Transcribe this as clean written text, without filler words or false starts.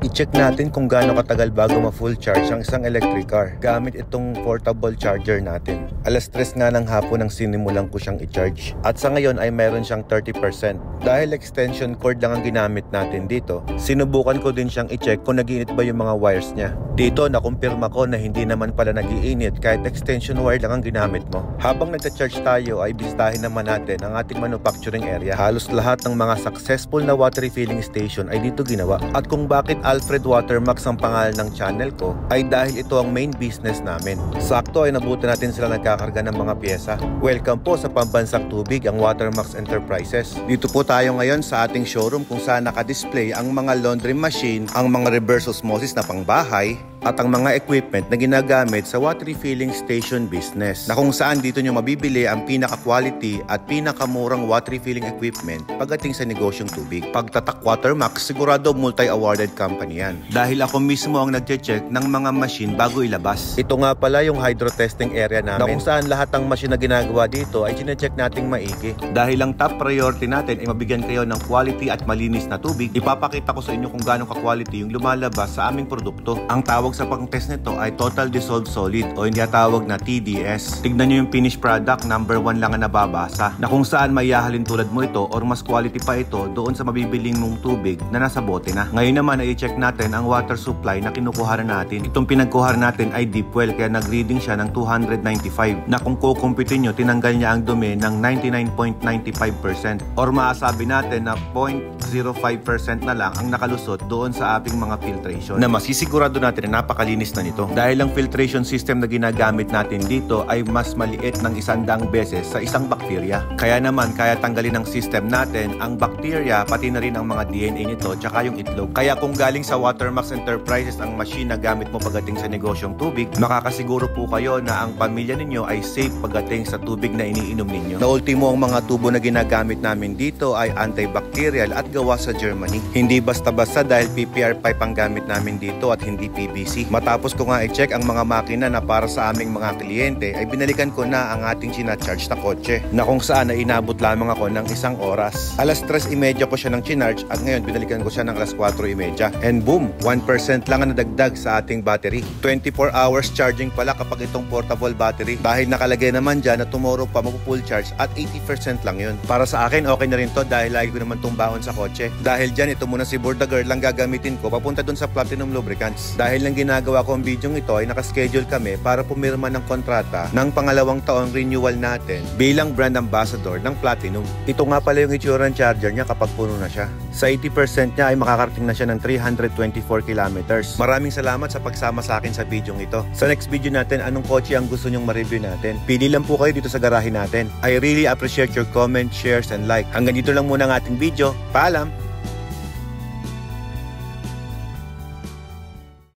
I-check natin kung gaano katagal bago ma-full charge ang isang electric car gamit itong portable charger natin. Alas 3 nga ng hapon nang sinimulan ko siyang i-charge. At sa ngayon ay meron siyang 30%. Dahil extension cord lang ang ginamit natin dito, sinubukan ko din siyang i-check kung nag-iinit ba yung mga wires niya. Dito nakumpirma ko na hindi naman pala nag-iinit kahit extension wire lang ang ginamit mo. Habang nagcha-charge tayo ay bisitahin naman natin ang ating manufacturing area. Halos lahat ng mga successful na water refilling station ay dito ginawa. At kung bakit Alfred Watermax ang pangalan ng channel ko ay dahil ito ang main business namin. Sakto ay nabuti natin sila nagkakarga ng mga pyesa. Welcome po sa Pambansang Tubig, ang Watermax Enterprises. Dito po tayo ngayon sa ating showroom kung saan naka-display ang mga laundry machine, ang mga reverse osmosis na pangbahay, at ang mga equipment na ginagamit sa water refilling station business, na kung saan dito nyo mabibili ang pinaka-quality at pinakamurang water refilling equipment pagdating sa negosyong tubig. Pagtatak Watermax, sigurado multi-awarded company yan. Dahil ako mismo ang nagche-check ng mga machine bago ilabas. Ito nga pala yung hydro testing area namin, na kung saan lahat ng machine na ginagawa dito ay chine-check nating maigi. Dahil ang top priority natin ay mabigyan kayo ng quality at malinis na tubig, ipapakita ko sa inyo kung gaano ka-quality yung lumalabas sa aming produkto. Ang tawag sa pang-test nito ay Total Dissolved Solid o hindi tawag na TDS. Tignan nyo yung finished product, number 1 lang ang nababasa, na kung saan may yahalin tulad mo ito or mas quality pa ito doon sa mabibiling mong tubig na nasa bote na. Ngayon naman ay i-check natin ang water supply na kinukuha natin. Itong pinagkuha natin ay deep well kaya nag-reading siya ng 295 na kung kukumpitin nyo, tinanggal niya ang dumi ng 99.95% or maasabi natin na 0.05% na lang ang nakalusot doon sa ating mga filtration, na masisigurado natin na napakalinis na nito. Dahil ang filtration system na ginagamit natin dito ay mas maliit ng 100 beses sa isang bakterya. Kaya naman, kaya tanggalin ng system natin ang bakterya, pati na rin ang mga DNA nito, tsaka yung itlog. Kaya kung galing sa Watermax Enterprises ang machine na gamit mo pagdating sa negosyong tubig, makakasiguro po kayo na ang pamilya ninyo ay safe pagdating sa tubig na iniinom ninyo. Na ultimo, ang mga tubo na ginagamit namin dito ay antibacterial at gawa sa Germany. Hindi basta-basta dahil PPR pipe ang gamit namin dito at hindi PVC. Matapos ko nga i-check ang mga makina na para sa aming mga kliyente, ay binalikan ko na ang ating sinacharge na kotse, na kung saan ay inabot lamang ako ng 1 oras. Alas 3:30 ko siya ng chinarge at ngayon binalikan ko siya ng alas 4:30. And boom, 1% lang ang nadagdag sa ating battery. 24 hours charging pala kapag itong portable battery. Dahil nakalagay naman dyan na tomorrow pa mag-full charge at 80% lang yun. Para sa akin, okay na rin to dahil lagi ko naman itong baon sa kotse. Dahil dyan, ito muna si Bordager lang gagamitin ko papunta dun sa Platinum Lubricants. Dahil lang ginagawa ko ang video ito ay nakaschedule kami para pumirma ng kontrata ng pangalawang taong renewal natin bilang brand ambassador ng Platinum. Ito nga pala yung itsura ng charger niya kapag puno na siya. Sa 80% niya ay makakarating na siya ng 324 kilometers. Maraming salamat sa pagsama sa akin sa video ito. Sa next video natin, anong kotse ang gusto nyong ma-review natin? Pili lang po kayo dito sa garahe natin. I really appreciate your comments, shares, and like. Hanggang dito lang muna ang ating video. Paalam!